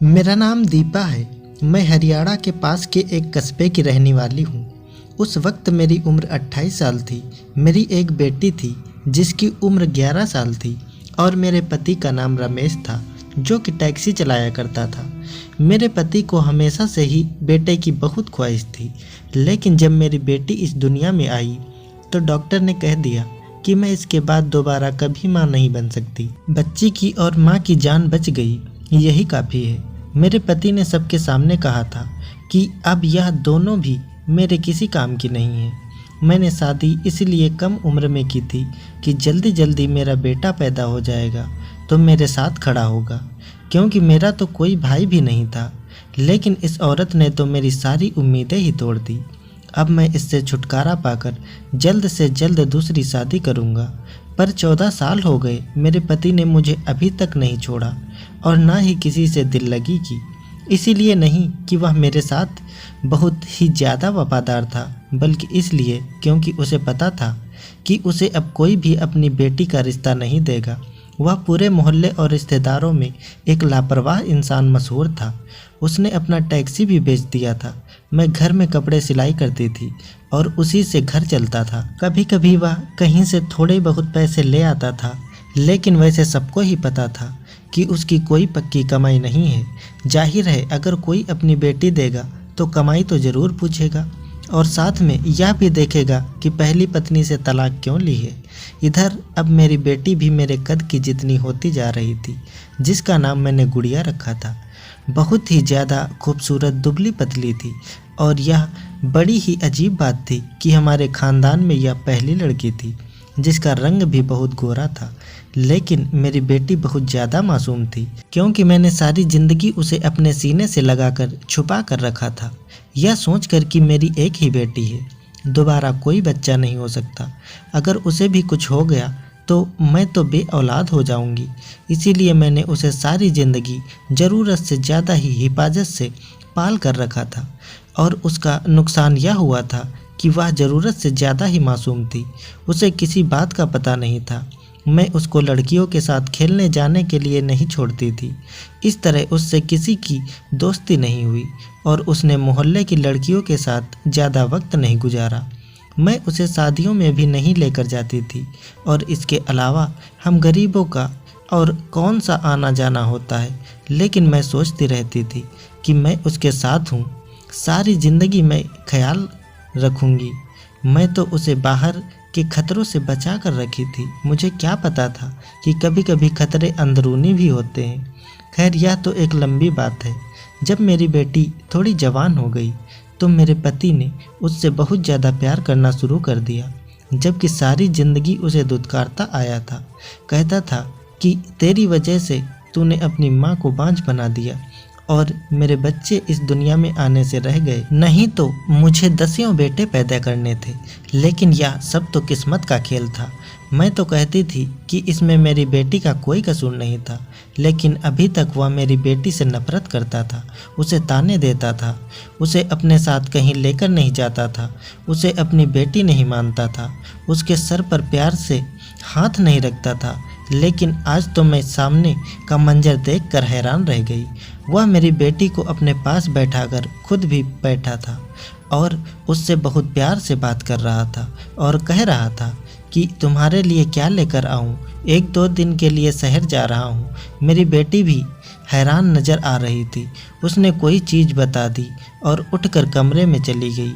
मेरा नाम दीपा है। मैं हरियाणा के पास के एक कस्बे की रहने वाली हूँ। उस वक्त मेरी उम्र 28 साल थी। मेरी एक बेटी थी जिसकी उम्र 11 साल थी और मेरे पति का नाम रमेश था, जो कि टैक्सी चलाया करता था। मेरे पति को हमेशा से ही बेटे की बहुत ख्वाहिश थी, लेकिन जब मेरी बेटी इस दुनिया में आई तो डॉक्टर ने कह दिया कि मैं इसके बाद दोबारा कभी माँ नहीं बन सकती। बच्ची की और माँ की जान बच गई, यही काफ़ी है। मेरे पति ने सबके सामने कहा था कि अब यह दोनों भी मेरे किसी काम की नहीं है। मैंने शादी इसलिए कम उम्र में की थी कि जल्दी जल्दी मेरा बेटा पैदा हो जाएगा तो मेरे साथ खड़ा होगा, क्योंकि मेरा तो कोई भाई भी नहीं था। लेकिन इस औरत ने तो मेरी सारी उम्मीदें ही तोड़ दी। अब मैं इससे छुटकारा पाकर जल्द से जल्द दूसरी शादी करूंगा। पर 14 साल हो गए, मेरे पति ने मुझे अभी तक नहीं छोड़ा और ना ही किसी से दिल लगी की। इसीलिए नहीं कि वह मेरे साथ बहुत ही ज़्यादा वफादार था, बल्कि इसलिए क्योंकि उसे पता था कि उसे अब कोई भी अपनी बेटी का रिश्ता नहीं देगा। वह पूरे मोहल्ले और रिश्तेदारों में एक लापरवाह इंसान मशहूर था। उसने अपना टैक्सी भी बेच दिया था। मैं घर में कपड़े सिलाई करती थी और उसी से घर चलता था। कभी कभी वह कहीं से थोड़े बहुत पैसे ले आता था, लेकिन वैसे सबको ही पता था कि उसकी कोई पक्की कमाई नहीं है। जाहिर है, अगर कोई अपनी बेटी देगा तो कमाई तो ज़रूर पूछेगा और साथ में यह भी देखेगा कि पहली पत्नी से तलाक क्यों ली है। इधर अब मेरी बेटी भी मेरे कद की जितनी होती जा रही थी, जिसका नाम मैंने गुड़िया रखा था। बहुत ही ज़्यादा खूबसूरत दुबली पतली थी और यह बड़ी ही अजीब बात थी कि हमारे ख़ानदान में यह पहली लड़की थी जिसका रंग भी बहुत गोरा था। लेकिन मेरी बेटी बहुत ज़्यादा मासूम थी, क्योंकि मैंने सारी ज़िंदगी उसे अपने सीने से लगाकर छुपा कर रखा था, यह सोचकर कि मेरी एक ही बेटी है, दोबारा कोई बच्चा नहीं हो सकता। अगर उसे भी कुछ हो गया तो मैं तो बे औलाद हो जाऊंगी। इसीलिए मैंने उसे सारी ज़िंदगी ज़रूरत से ज़्यादा ही हिफाजत से पाल कर रखा था। और उसका नुकसान यह हुआ था कि वह ज़रूरत से ज़्यादा ही मासूम थी। उसे किसी बात का पता नहीं था। मैं उसको लड़कियों के साथ खेलने जाने के लिए नहीं छोड़ती थी। इस तरह उससे किसी की दोस्ती नहीं हुई और उसने मोहल्ले की लड़कियों के साथ ज़्यादा वक्त नहीं गुजारा। मैं उसे शादियों में भी नहीं लेकर जाती थी और इसके अलावा हम गरीबों का और कौन सा आना जाना होता है। लेकिन मैं सोचती रहती थी कि मैं उसके साथ हूँ, सारी ज़िंदगी मैं ख्याल रखूँगी। मैं तो उसे बाहर के खतरों से बचा कर रखी थी। मुझे क्या पता था कि कभी कभी खतरे अंदरूनी भी होते हैं। खैर, यह तो एक लंबी बात है। जब मेरी बेटी थोड़ी जवान हो गई तो मेरे पति ने उससे बहुत ज़्यादा प्यार करना शुरू कर दिया, जबकि सारी ज़िंदगी उसे धुतकारता आया था। कहता था कि तेरी वजह से तूने अपनी माँ को बांझ बना दिया और मेरे बच्चे इस दुनिया में आने से रह गए, नहीं तो मुझे 10 बेटे पैदा करने थे। लेकिन यह सब तो किस्मत का खेल था। मैं तो कहती थी कि इसमें मेरी बेटी का कोई कसूर नहीं था, लेकिन अभी तक वह मेरी बेटी से नफरत करता था, उसे ताने देता था, उसे अपने साथ कहीं लेकर नहीं जाता था, उसे अपनी बेटी नहीं मानता था, उसके सर पर प्यार से हाथ नहीं रखता था। लेकिन आज तो मैं सामने का मंजर देखकर हैरान रह गई। वह मेरी बेटी को अपने पास बैठाकर खुद भी बैठा था और उससे बहुत प्यार से बात कर रहा था और कह रहा था कि तुम्हारे लिए क्या लेकर आऊं, 1-2 दिन के लिए शहर जा रहा हूं। मेरी बेटी भी हैरान नज़र आ रही थी। उसने कोई चीज़ बता दी और उठकर कमरे में चली गई।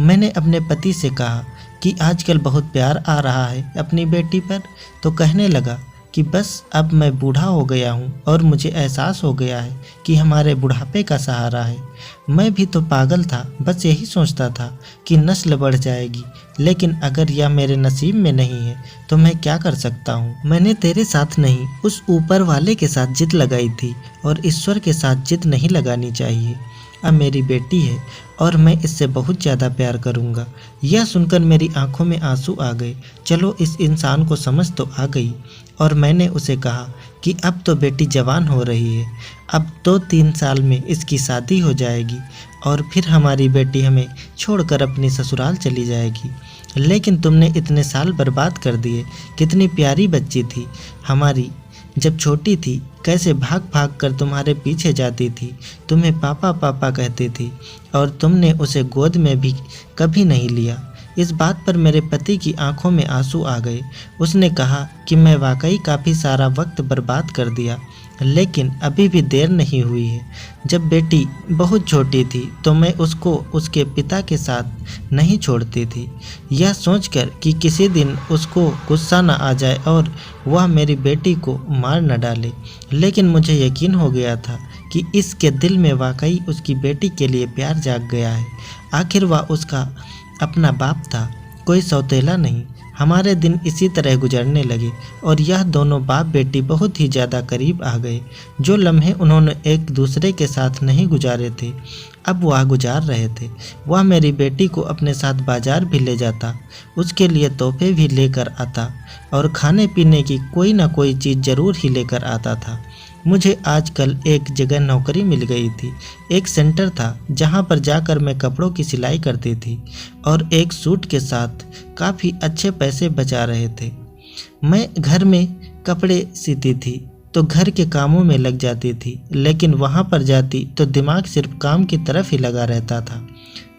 मैंने अपने पति से कहा कि आजकल बहुत प्यार आ रहा है अपनी बेटी पर, तो कहने लगा कि बस अब मैं बूढ़ा हो गया हूँ और मुझे एहसास हो गया है कि हमारे बुढ़ापे का सहारा है। मैं भी तो पागल था, बस यही सोचता था कि नस्ल बढ़ जाएगी, लेकिन अगर यह मेरे नसीब में नहीं है तो मैं क्या कर सकता हूँ। मैंने तेरे साथ नहीं, उस ऊपर वाले के साथ जिद लगाई थी और ईश्वर के साथ जिद नहीं लगानी चाहिए। अब मेरी बेटी है और मैं इससे बहुत ज़्यादा प्यार करूँगा। यह सुनकर मेरी आंखों में आंसू आ गए। चलो, इस इंसान को समझ तो आ गई। और मैंने उसे कहा कि अब तो बेटी जवान हो रही है, अब 2-3 साल में इसकी शादी हो जाएगी और फिर हमारी बेटी हमें छोड़कर अपनी ससुराल चली जाएगी। लेकिन तुमने इतने साल बर्बाद कर दिए। कितनी प्यारी बच्ची थी हमारी, जब छोटी थी कैसे भाग भाग कर तुम्हारे पीछे जाती थी, तुम्हें पापा पापा कहती थी और तुमने उसे गोद में भी कभी नहीं लिया। इस बात पर मेरे पति की आंखों में आंसू आ गए। उसने कहा कि मैं वाकई काफ़ी सारा वक्त बर्बाद कर दिया, लेकिन अभी भी देर नहीं हुई है। जब बेटी बहुत छोटी थी तो मैं उसको उसके पिता के साथ नहीं छोड़ती थी, यह सोचकर कि किसी दिन उसको गुस्सा न आ जाए और वह मेरी बेटी को मार न डाले। लेकिन मुझे यकीन हो गया था कि इसके दिल में वाकई उसकी बेटी के लिए प्यार जाग गया है। आखिर वह उसका अपना बाप था, कोई सौतेला नहीं। हमारे दिन इसी तरह गुजरने लगे और यह दोनों बाप बेटी बहुत ही ज़्यादा करीब आ गए। जो लम्हे उन्होंने एक दूसरे के साथ नहीं गुजारे थे, अब वह गुजार रहे थे। वह मेरी बेटी को अपने साथ बाजार भी ले जाता, उसके लिए तोहफे भी लेकर आता और खाने पीने की कोई ना कोई चीज़ ज़रूर ही लेकर आता था। मुझे आजकल एक जगह नौकरी मिल गई थी। एक सेंटर था जहां पर जाकर मैं कपड़ों की सिलाई करती थी और एक सूट के साथ काफ़ी अच्छे पैसे बचा रहे थे। मैं घर में कपड़े सीती थी तो घर के कामों में लग जाती थी, लेकिन वहां पर जाती तो दिमाग सिर्फ काम की तरफ ही लगा रहता था।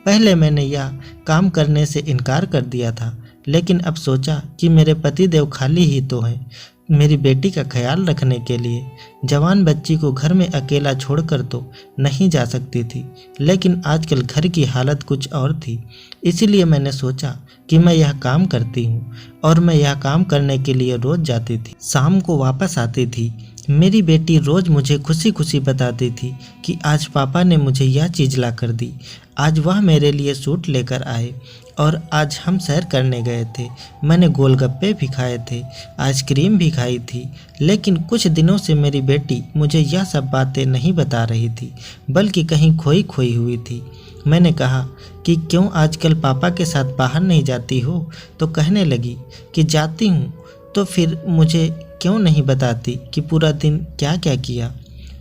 पहले मैंने यह काम करने से इनकार कर दिया था, लेकिन अब सोचा कि मेरे पतिदेव खाली ही तो हैं मेरी बेटी का ख्याल रखने के लिए। जवान बच्ची को घर में अकेला छोड़कर तो नहीं जा सकती थी, लेकिन आजकल घर की हालत कुछ और थी। इसीलिए मैंने सोचा कि मैं यह काम करती हूँ और मैं यह काम करने के लिए रोज़ जाती थी, शाम को वापस आती थी। मेरी बेटी रोज़ मुझे खुशी खुशी बताती थी कि आज पापा ने मुझे यह चीज़ ला कर दी, आज वह मेरे लिए सूट लेकर आए और आज हम सैर करने गए थे, मैंने गोलगप्पे भी खाए थे, आइसक्रीम भी खाई थी। लेकिन कुछ दिनों से मेरी बेटी मुझे यह सब बातें नहीं बता रही थी, बल्कि कहीं खोई खोई हुई थी। मैंने कहा कि क्यों आजकल पापा के साथ बाहर नहीं जाती हो, तो कहने लगी कि जाती हूँ, तो फिर मुझे क्यों नहीं बताती कि पूरा दिन क्या क्या किया।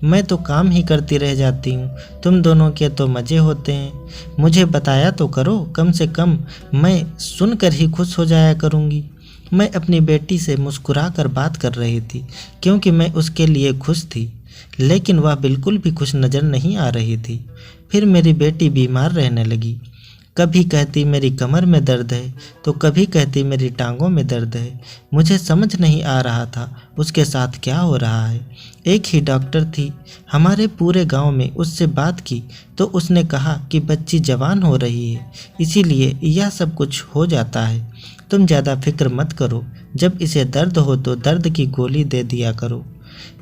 मैं तो काम ही करती रह जाती हूँ, तुम दोनों के तो मज़े होते हैं, मुझे बताया तो करो, कम से कम मैं सुनकर ही खुश हो जाया करूँगी। मैं अपनी बेटी से मुस्कुरा कर बात कर रही थी क्योंकि मैं उसके लिए खुश थी, लेकिन वह बिल्कुल भी खुश नज़र नहीं आ रही थी। फिर मेरी बेटी बीमार रहने लगी। कभी कहती मेरी कमर में दर्द है तो कभी कहती मेरी टांगों में दर्द है। मुझे समझ नहीं आ रहा था उसके साथ क्या हो रहा है। एक ही डॉक्टर थी हमारे पूरे गांव में, उससे बात की तो उसने कहा कि बच्ची जवान हो रही है, इसीलिए यह सब कुछ हो जाता है। तुम ज़्यादा फिक्र मत करो, जब इसे दर्द हो तो दर्द की गोली दे दिया करो,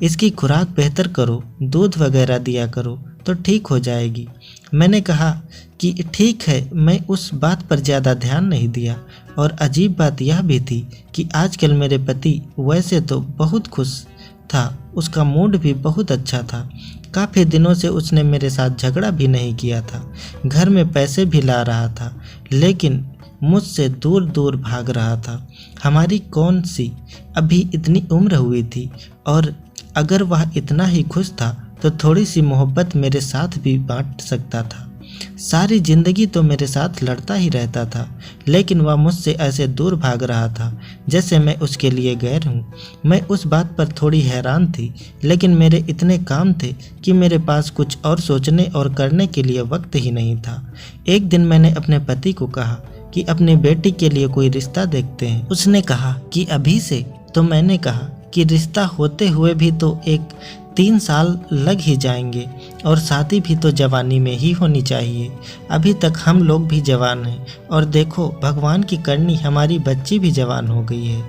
इसकी खुराक बेहतर करो, दूध वगैरह दिया करो तो ठीक हो जाएगी। मैंने कहा कि ठीक है, मैं उस बात पर ज़्यादा ध्यान नहीं दिया। और अजीब बात यह भी थी कि आजकल मेरे पति वैसे तो बहुत खुश था, उसका मूड भी बहुत अच्छा था। काफ़ी दिनों से उसने मेरे साथ झगड़ा भी नहीं किया था, घर में पैसे भी ला रहा था, लेकिन मुझसे दूर दूर भाग रहा था। हमारी कौन सी अभी इतनी उम्र हुई थी, और अगर वह इतना ही खुश था तो थोड़ी सी मोहब्बत मेरे साथ भी बांट सकता था। सारी ज़िंदगी तो मेरे साथ लड़ता ही रहता था, लेकिन वह मुझसे ऐसे दूर भाग रहा था जैसे मैं उसके लिए गैर हूँ। मैं उस बात पर थोड़ी हैरान थी, लेकिन मेरे इतने काम थे कि मेरे पास कुछ और सोचने और करने के लिए वक्त ही नहीं था। एक दिन मैंने अपने पति को कहा कि अपनी बेटी के लिए कोई रिश्ता देखते हैं। उसने कहा कि अभी से? तो मैंने कहा कि रिश्ता होते हुए भी तो 3 साल लग ही जाएंगे, और शादी भी तो जवानी में ही होनी चाहिए। अभी तक हम लोग भी जवान हैं, और देखो भगवान की करनी हमारी बच्ची भी जवान हो गई है।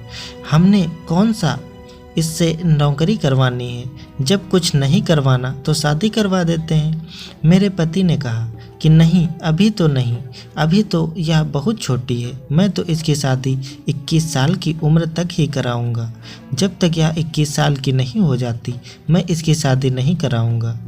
हमने कौन सा इससे नौकरी करवानी है, जब कुछ नहीं करवाना तो शादी करवा देते हैं। मेरे पति ने कहा कि नहीं, अभी तो नहीं, अभी तो यह बहुत छोटी है, मैं तो इसकी शादी 21 साल की उम्र तक ही कराऊंगा। जब तक यह 21 साल की नहीं हो जाती मैं इसकी शादी नहीं कराऊंगा।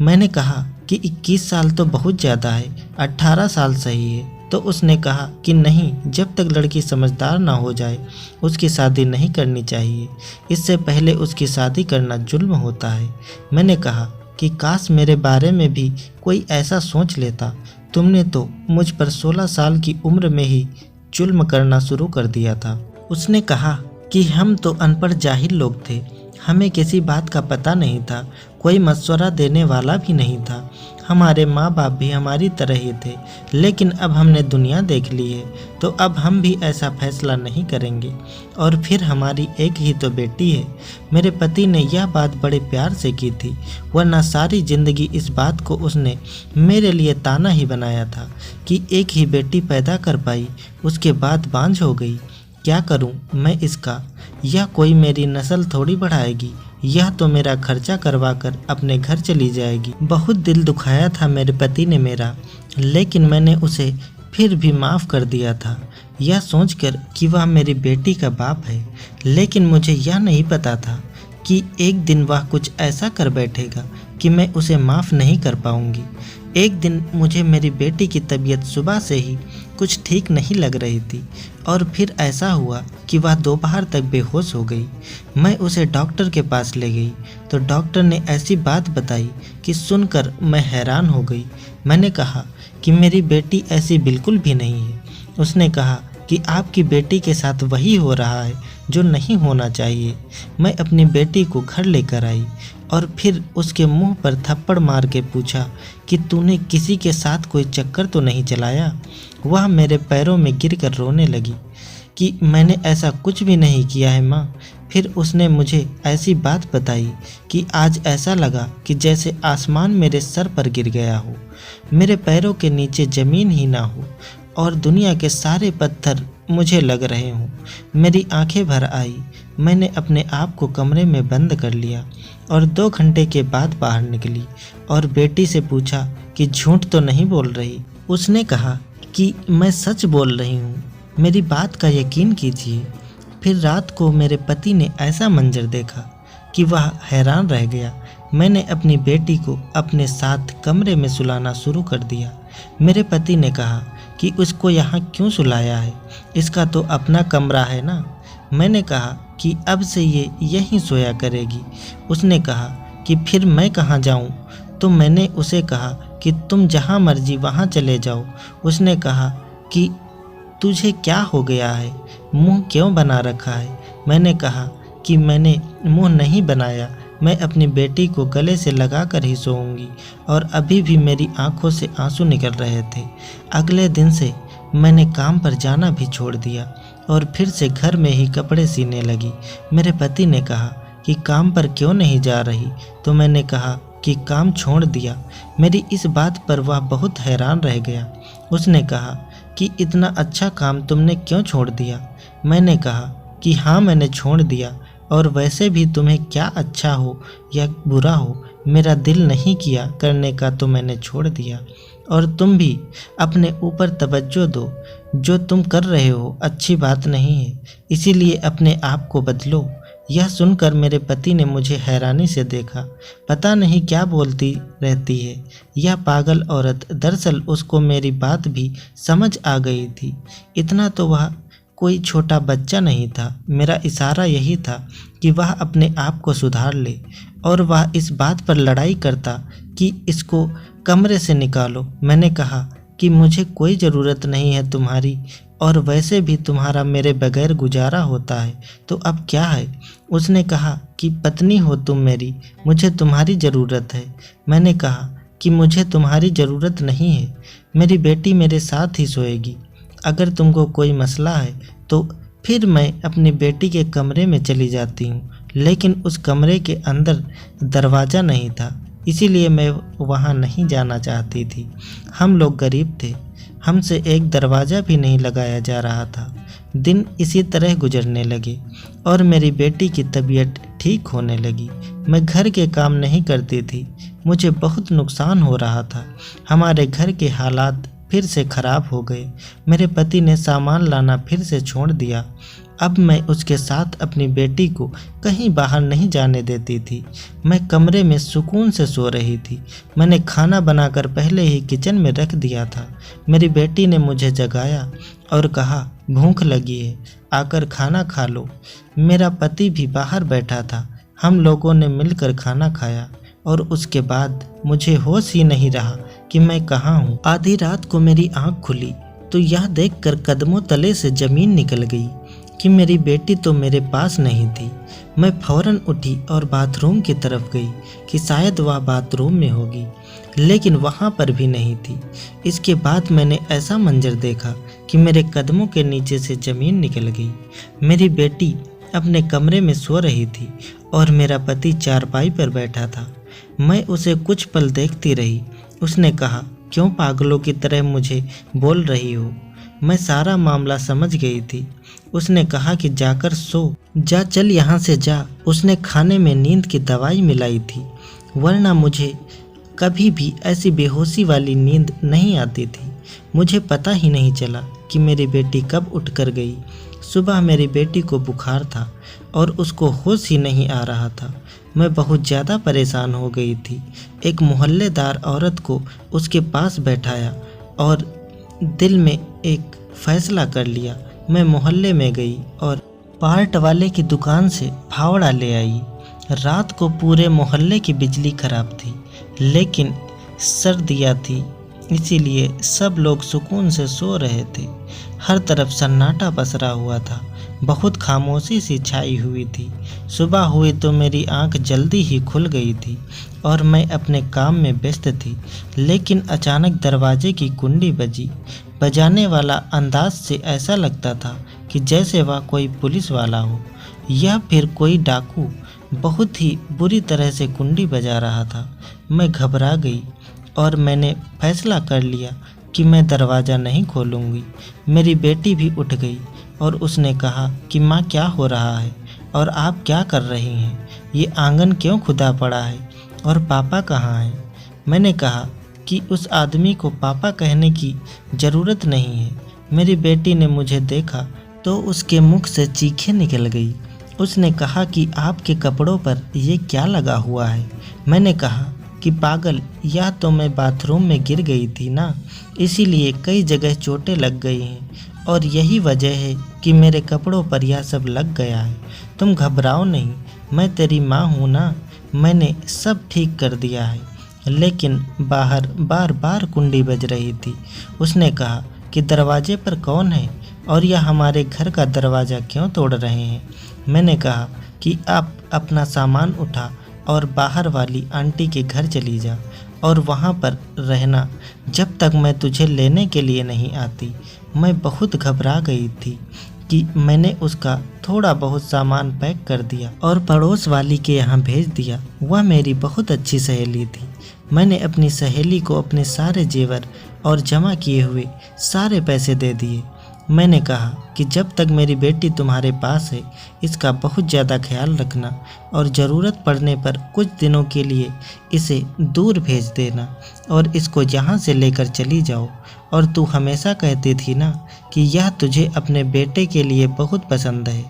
मैंने कहा कि 21 साल तो बहुत ज़्यादा है, 18 साल सही है। तो उसने कहा कि नहीं, जब तक लड़की समझदार ना हो जाए उसकी शादी नहीं करनी चाहिए, इससे पहले उसकी शादी करना जुल्म होता है। मैंने कहा कि काश मेरे बारे में भी कोई ऐसा सोच लेता, तुमने तो मुझ पर 16 साल की उम्र में ही जुल्म करना शुरू कर दिया था। उसने कहा कि हम तो अनपढ़ जाहिल लोग थे, हमें किसी बात का पता नहीं था, कोई मशवरा देने वाला भी नहीं था। हमारे माँ बाप भी हमारी तरह ही थे, लेकिन अब हमने दुनिया देख ली है, तो अब हम भी ऐसा फैसला नहीं करेंगे। और फिर हमारी एक ही तो बेटी है। मेरे पति ने यह बात बड़े प्यार से की थी, वरना सारी ज़िंदगी इस बात को उसने मेरे लिए ताना ही बनाया था कि एक ही बेटी पैदा कर पाई, उसके बाद बांझ हो गई। क्या करूं मैं इसका? यह कोई मेरी नस्ल थोड़ी बढ़ाएगी, यह तो मेरा खर्चा करवा कर अपने घर चली जाएगी। बहुत दिल दुखाया था मेरे पति ने मेरा, लेकिन मैंने उसे फिर भी माफ़ कर दिया था, यह सोचकर कि वह मेरी बेटी का बाप है। लेकिन मुझे यह नहीं पता था कि एक दिन वह कुछ ऐसा कर बैठेगा कि मैं उसे माफ़ नहीं कर पाऊंगी। एक दिन मुझे मेरी बेटी की तबीयत सुबह से ही कुछ ठीक नहीं लग रही थी, और फिर ऐसा हुआ कि वह दोपहर तक बेहोश हो गई। मैं उसे डॉक्टर के पास ले गई तो डॉक्टर ने ऐसी बात बताई कि सुनकर मैं हैरान हो गई। मैंने कहा कि मेरी बेटी ऐसी बिल्कुल भी नहीं है। उसने कहा कि आपकी बेटी के साथ वही हो रहा है जो नहीं होना चाहिए। मैं अपनी बेटी को घर लेकर आई और फिर उसके मुंह पर थप्पड़ मार के पूछा कि तूने किसी के साथ कोई चक्कर तो नहीं चलाया। वह मेरे पैरों में गिरकर रोने लगी कि मैंने ऐसा कुछ भी नहीं किया है माँ। फिर उसने मुझे ऐसी बात बताई कि आज ऐसा लगा कि जैसे आसमान मेरे सर पर गिर गया हो, मेरे पैरों के नीचे ज़मीन ही ना हो और दुनिया के सारे पत्थर मुझे लग रहे हों। मेरी आंखें भर आई। मैंने अपने आप को कमरे में बंद कर लिया और 2 घंटे के बाद बाहर निकली और बेटी से पूछा कि झूठ तो नहीं बोल रही। उसने कहा कि मैं सच बोल रही हूँ, मेरी बात का यकीन कीजिए। फिर रात को मेरे पति ने ऐसा मंजर देखा कि वह हैरान रह गया। मैंने अपनी बेटी को अपने साथ कमरे में सुलाना शुरू कर दिया। मेरे पति ने कहा कि उसको यहाँ क्यों सुलाया है, इसका तो अपना कमरा है ना। मैंने कहा कि अब से ये यहीं सोया करेगी। उसने कहा कि फिर मैं कहाँ जाऊँ? तो मैंने उसे कहा कि तुम जहाँ मर्जी वहाँ चले जाओ। उसने कहा कि तुझे क्या हो गया है, मुंह क्यों बना रखा है? मैंने कहा कि मैंने मुंह नहीं बनाया, मैं अपनी बेटी को गले से लगा कर ही सोऊंगी। और अभी भी मेरी आंखों से आंसू निकल रहे थे। अगले दिन से मैंने काम पर जाना भी छोड़ दिया और फिर से घर में ही कपड़े सीने लगी। मेरे पति ने कहा कि काम पर क्यों नहीं जा रही? तो मैंने कहा कि काम छोड़ दिया। मेरी इस बात पर वह बहुत हैरान रह गया। उसने कहा कि इतना अच्छा काम तुमने क्यों छोड़ दिया? मैंने कहा कि हाँ, मैंने छोड़ दिया, और वैसे भी तुम्हें क्या अच्छा हो या बुरा हो, मेरा दिल नहीं किया करने का तो मैंने छोड़ दिया। और तुम भी अपने ऊपर तवज्जो दो, जो तुम कर रहे हो अच्छी बात नहीं है, इसीलिए अपने आप को बदलो। यह सुनकर मेरे पति ने मुझे हैरानी से देखा। पता नहीं क्या बोलती रहती है यह पागल औरत। दरअसल उसको मेरी बात भी समझ आ गई थी। इतना तो वह कोई छोटा बच्चा नहीं था। मेरा इशारा यही था कि वह अपने आप को सुधार ले, और वह इस बात पर लड़ाई करता कि इसको कमरे से निकालो। मैंने कहा कि मुझे कोई ज़रूरत नहीं है तुम्हारी, और वैसे भी तुम्हारा मेरे बगैर गुजारा होता है, तो अब क्या है? उसने कहा कि पत्नी हो तुम मेरी, मुझे तुम्हारी ज़रूरत है। मैंने कहा कि मुझे तुम्हारी ज़रूरत नहीं है, मेरी बेटी मेरे साथ ही सोएगी। अगर तुमको कोई मसला है तो फिर मैं अपनी बेटी के कमरे में चली जाती हूँ। लेकिन उस कमरे के अंदर दरवाज़ा नहीं था, इसीलिए मैं वहाँ नहीं जाना चाहती थी। हम लोग गरीब थे, हमसे एक दरवाज़ा भी नहीं लगाया जा रहा था। दिन इसी तरह गुजरने लगे और मेरी बेटी की तबीयत ठीक होने लगी। मैं घर के काम नहीं करती थी, मुझे बहुत नुकसान हो रहा था। हमारे घर के हालात फिर से ख़राब हो गए। मेरे पति ने सामान लाना फिर से छोड़ दिया। अब मैं उसके साथ अपनी बेटी को कहीं बाहर नहीं जाने देती थी। मैं कमरे में सुकून से सो रही थी। मैंने खाना बनाकर पहले ही किचन में रख दिया था। मेरी बेटी ने मुझे जगाया और कहा, भूख लगी है, आकर खाना खा लो। मेरा पति भी बाहर बैठा था। हम लोगों ने मिलकर खाना खाया और उसके बाद मुझे होश ही नहीं रहा कि मैं कहाँ हूँ। आधी रात को मेरी आँख खुली तो यह देखकर कदमों तले से ज़मीन निकल गई। कि मेरी बेटी तो मेरे पास नहीं थी। मैं फौरन उठी और बाथरूम की तरफ गई कि शायद वह बाथरूम में होगी, लेकिन वहाँ पर भी नहीं थी। इसके बाद मैंने ऐसा मंजर देखा कि मेरे कदमों के नीचे से ज़मीन निकल गई। मेरी बेटी अपने कमरे में सो रही थी और मेरा पति चारपाई पर बैठा था। मैं उसे कुछ पल देखती रही। उसने कहा, क्यों पागलों की तरह मुझे बोल रही हो? मैं सारा मामला समझ गई थी। उसने कहा कि जाकर सो जा, चल यहाँ से जा। उसने खाने में नींद की दवाई मिलाई थी, वरना मुझे कभी भी ऐसी बेहोशी वाली नींद नहीं आती थी। मुझे पता ही नहीं चला कि मेरी बेटी कब उठकर गई। सुबह मेरी बेटी को बुखार था और उसको होश ही नहीं आ रहा था। मैं बहुत ज़्यादा परेशान हो गई थी। एक मोहल्लेदार औरत को उसके पास बैठाया और दिल में एक फ़ैसला कर लिया। मैं मोहल्ले में गई और पार्ट वाले की दुकान से फावड़ा ले आई। रात को पूरे मोहल्ले की बिजली खराब थी, लेकिन सर्दियाँ थी, इसीलिए सब लोग सुकून से सो रहे थे। हर तरफ सन्नाटा पसरा हुआ था, बहुत खामोशी सी छाई हुई थी। सुबह हुई तो मेरी आंख जल्दी ही खुल गई थी और मैं अपने काम में व्यस्त थी, लेकिन अचानक दरवाजे की कुंडी बजी। बजाने वाला अंदाज से ऐसा लगता था कि जैसे वह कोई पुलिस वाला हो या फिर कोई डाकू। बहुत ही बुरी तरह से कुंडी बजा रहा था। मैं घबरा गई और मैंने फैसला कर लिया कि मैं दरवाज़ा नहीं खोलूँगी। मेरी बेटी भी उठ गई और उसने कहा कि माँ, क्या हो रहा है और आप क्या कर रही हैं? ये आंगन क्यों खुदा पड़ा है और पापा कहाँ हैं? मैंने कहा कि उस आदमी को पापा कहने की ज़रूरत नहीं है। मेरी बेटी ने मुझे देखा तो उसके मुख से चीखें निकल गई। उसने कहा कि आपके कपड़ों पर ये क्या लगा हुआ है? मैंने कहा कि पागल, या तो मैं बाथरूम में गिर गई थी ना, इसीलिए कई जगह चोटें लग गई हैं और यही वजह है कि मेरे कपड़ों पर यह सब लग गया है। तुम घबराओ नहीं, मैं तेरी माँ हूँ ना, मैंने सब ठीक कर दिया है। लेकिन बाहर बार बार कुंडी बज रही थी। उसने कहा कि दरवाजे पर कौन है और यह हमारे घर का दरवाज़ा क्यों तोड़ रहे हैं? मैंने कहा कि आप अपना सामान उठा और बाहर वाली आंटी के घर चली जा और वहाँ पर रहना जब तक मैं तुझे लेने के लिए नहीं आती। मैं बहुत घबरा गई थी कि मैंने उसका थोड़ा बहुत सामान पैक कर दिया और पड़ोस वाली के यहाँ भेज दिया। वह मेरी बहुत अच्छी सहेली थी। मैंने अपनी सहेली को अपने सारे जेवर और जमा किए हुए सारे पैसे दे दिए। मैंने कहा कि जब तक मेरी बेटी तुम्हारे पास है, इसका बहुत ज़्यादा ख्याल रखना और ज़रूरत पड़ने पर कुछ दिनों के लिए इसे दूर भेज देना और इसको यहाँ से लेकर चली जाओ। और तू हमेशा कहती थी ना कि यह तुझे अपने बेटे के लिए बहुत पसंद है,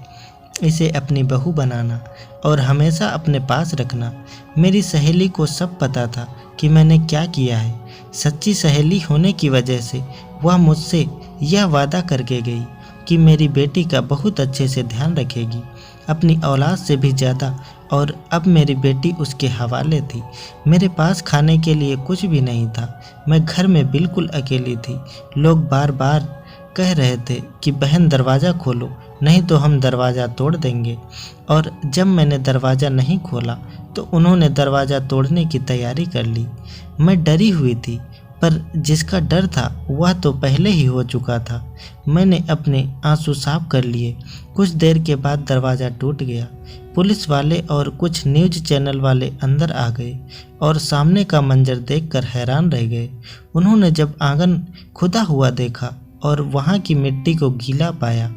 इसे अपनी बहू बनाना और हमेशा अपने पास रखना। मेरी सहेली को सब पता था कि मैंने क्या किया है। सच्ची सहेली होने की वजह से वह मुझसे यह वादा करके गई कि मेरी बेटी का बहुत अच्छे से ध्यान रखेगी, अपनी औलाद से भी ज़्यादा। और अब मेरी बेटी उसके हवाले थी। मेरे पास खाने के लिए कुछ भी नहीं था। मैं घर में बिल्कुल अकेली थी। लोग बार बार कह रहे थे कि बहन दरवाज़ा खोलो, नहीं तो हम दरवाज़ा तोड़ देंगे। और जब मैंने दरवाज़ा नहीं खोला तो उन्होंने दरवाज़ा तोड़ने की तैयारी कर ली। मैं डरी हुई थी, पर जिसका डर था वह तो पहले ही हो चुका था। मैंने अपने आंसू साफ कर लिए। कुछ देर के बाद दरवाज़ा टूट गया। पुलिस वाले और कुछ न्यूज़ चैनल वाले अंदर आ गए और सामने का मंजर देखकर हैरान रह गए। उन्होंने जब आंगन खुदा हुआ देखा और वहाँ की मिट्टी को गीला पाया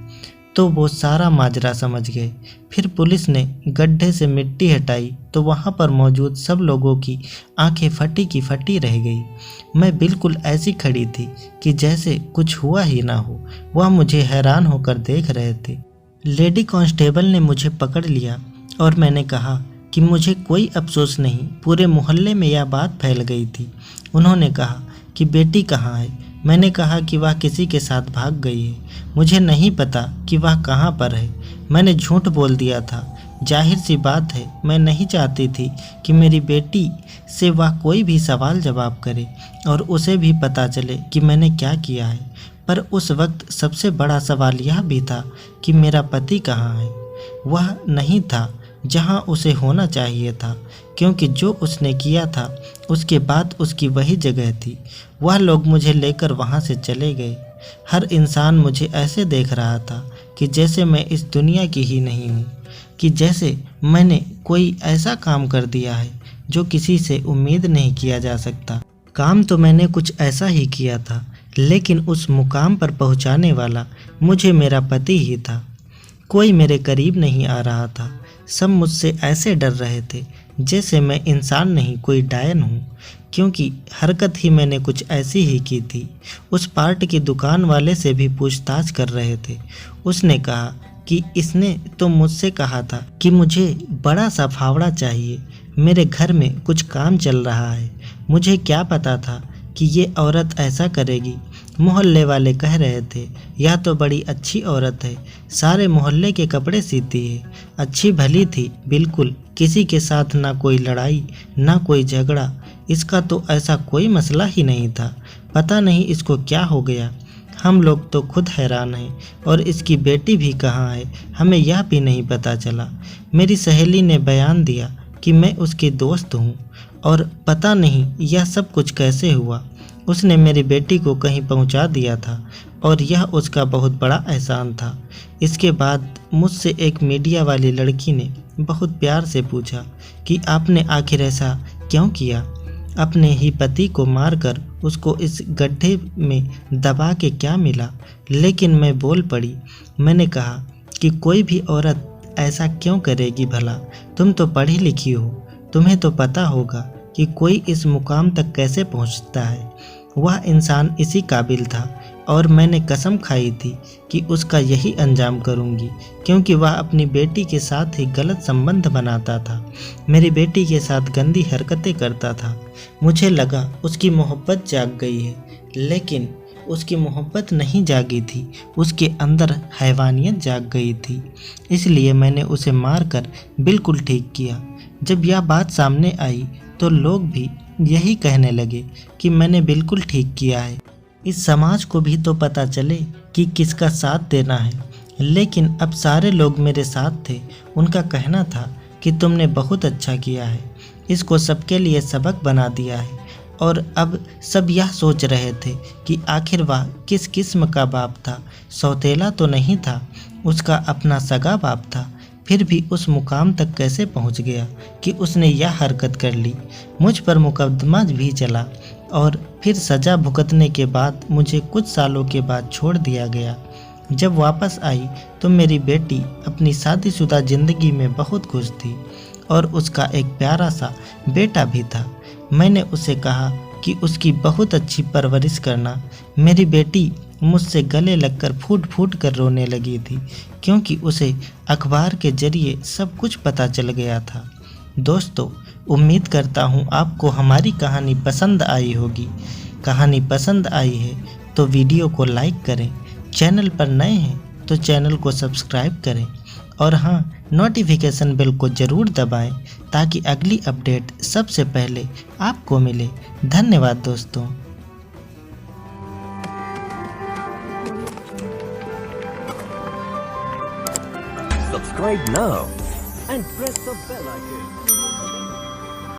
तो वो सारा माजरा समझ गए। फिर पुलिस ने गड्ढे से मिट्टी हटाई तो वहाँ पर मौजूद सब लोगों की आंखें फटी की फटी रह गई। मैं बिल्कुल ऐसी खड़ी थी कि जैसे कुछ हुआ ही ना हो। वह मुझे हैरान होकर देख रहे थे। लेडी कांस्टेबल ने मुझे पकड़ लिया और मैंने कहा कि मुझे कोई अफसोस नहीं, पूरे मोहल्ले में यह बात फैल गई थी। उन्होंने कहा कि बेटी कहाँ है? मैंने कहा कि वह किसी के साथ भाग गई है, मुझे नहीं पता कि वह कहाँ पर है। मैंने झूठ बोल दिया था। जाहिर सी बात है, मैं नहीं चाहती थी कि मेरी बेटी से वह कोई भी सवाल जवाब करे और उसे भी पता चले कि मैंने क्या किया है। पर उस वक्त सबसे बड़ा सवाल यह भी था कि मेरा पति कहाँ है। वह नहीं था जहाँ उसे होना चाहिए था, क्योंकि जो उसने किया था उसके बाद उसकी वही जगह थी। वह लोग मुझे लेकर वहाँ से चले गए। हर इंसान मुझे ऐसे देख रहा था कि जैसे मैं इस दुनिया की ही नहीं हूँ, कि जैसे मैंने कोई ऐसा काम कर दिया है जो किसी से उम्मीद नहीं किया जा सकता। काम तो मैंने कुछ ऐसा ही किया था, लेकिन उस मुकाम पर पहुँचाने वाला मुझे मेरा पति ही था। कोई मेरे करीब नहीं आ रहा था। सब मुझसे ऐसे डर रहे थे जैसे मैं इंसान नहीं कोई डायन हूँ, क्योंकि हरकत ही मैंने कुछ ऐसी ही की थी। उस पार्ट की दुकान वाले से भी पूछताछ कर रहे थे। उसने कहा कि इसने तो मुझसे कहा था कि मुझे बड़ा सा फावड़ा चाहिए, मेरे घर में कुछ काम चल रहा है। मुझे क्या पता था कि ये औरत ऐसा करेगी। मोहल्ले वाले कह रहे थे यह तो बड़ी अच्छी औरत है, सारे मोहल्ले के कपड़े सीती है, अच्छी भली थी बिल्कुल, किसी के साथ ना कोई लड़ाई ना कोई झगड़ा, इसका तो ऐसा कोई मसला ही नहीं था। पता नहीं इसको क्या हो गया। हम लोग तो खुद हैरान हैं, और इसकी बेटी भी कहाँ है हमें यह भी नहीं पता चला। मेरी सहेली ने बयान दिया कि मैं उसकी दोस्त हूँ, और पता नहीं यह सब कुछ कैसे हुआ। उसने मेरी बेटी को कहीं पहुंचा दिया था, और यह उसका बहुत बड़ा एहसान था। इसके बाद मुझसे एक मीडिया वाली लड़की ने बहुत प्यार से पूछा कि आपने आखिर ऐसा क्यों किया, अपने ही पति को मारकर उसको इस गड्ढे में दबा के क्या मिला। लेकिन मैं बोल पड़ी। मैंने कहा कि कोई भी औरत ऐसा क्यों करेगी भला, तुम तो पढ़ी लिखी हो, तुम्हें तो पता होगा कि कोई इस मुकाम तक कैसे पहुंचता है। वह इंसान इसी काबिल था, और मैंने कसम खाई थी कि उसका यही अंजाम करूंगी, क्योंकि वह अपनी बेटी के साथ ही गलत संबंध बनाता था, मेरी बेटी के साथ गंदी हरकतें करता था। मुझे लगा उसकी मोहब्बत जाग गई है, लेकिन उसकी मोहब्बत नहीं जागी थी, उसके अंदर हैवानियत जाग गई थी। इसलिए मैंने उसे मारकर बिल्कुल ठीक किया। जब यह बात सामने आई तो लोग भी यही कहने लगे कि मैंने बिल्कुल ठीक किया है। इस समाज को भी तो पता चले कि किसका साथ देना है। लेकिन अब सारे लोग मेरे साथ थे। उनका कहना था कि तुमने बहुत अच्छा किया है, इसको सबके लिए सबक बना दिया है। और अब सब यह सोच रहे थे कि आखिर वह किस किस्म का बाप था। सौतेला तो नहीं था, उसका अपना सगा बाप था, फिर भी उस मुकाम तक कैसे पहुंच गया कि उसने यह हरकत कर ली। मुझ पर मुकदमा भी चला, और फिर सज़ा भुगतने के बाद मुझे कुछ सालों के बाद छोड़ दिया गया। जब वापस आई तो मेरी बेटी अपनी शादीशुदा ज़िंदगी में बहुत खुश थी, और उसका एक प्यारा सा बेटा भी था। मैंने उसे कहा कि उसकी बहुत अच्छी परवरिश करना। मेरी बेटी मुझसे गले लगकर फूट फूट कर रोने लगी थी, क्योंकि उसे अखबार के जरिए सब कुछ पता चल गया था। दोस्तों, उम्मीद करता हूँ आपको हमारी कहानी पसंद आई होगी। कहानी पसंद आई है तो वीडियो को लाइक करें, चैनल पर नए हैं तो चैनल को सब्सक्राइब करें, और हाँ, नोटिफिकेशन बेल को ज़रूर दबाएं ताकि अगली अपडेट सबसे पहले आपको मिले। धन्यवाद दोस्तों। Subscribe now and press the bell icon.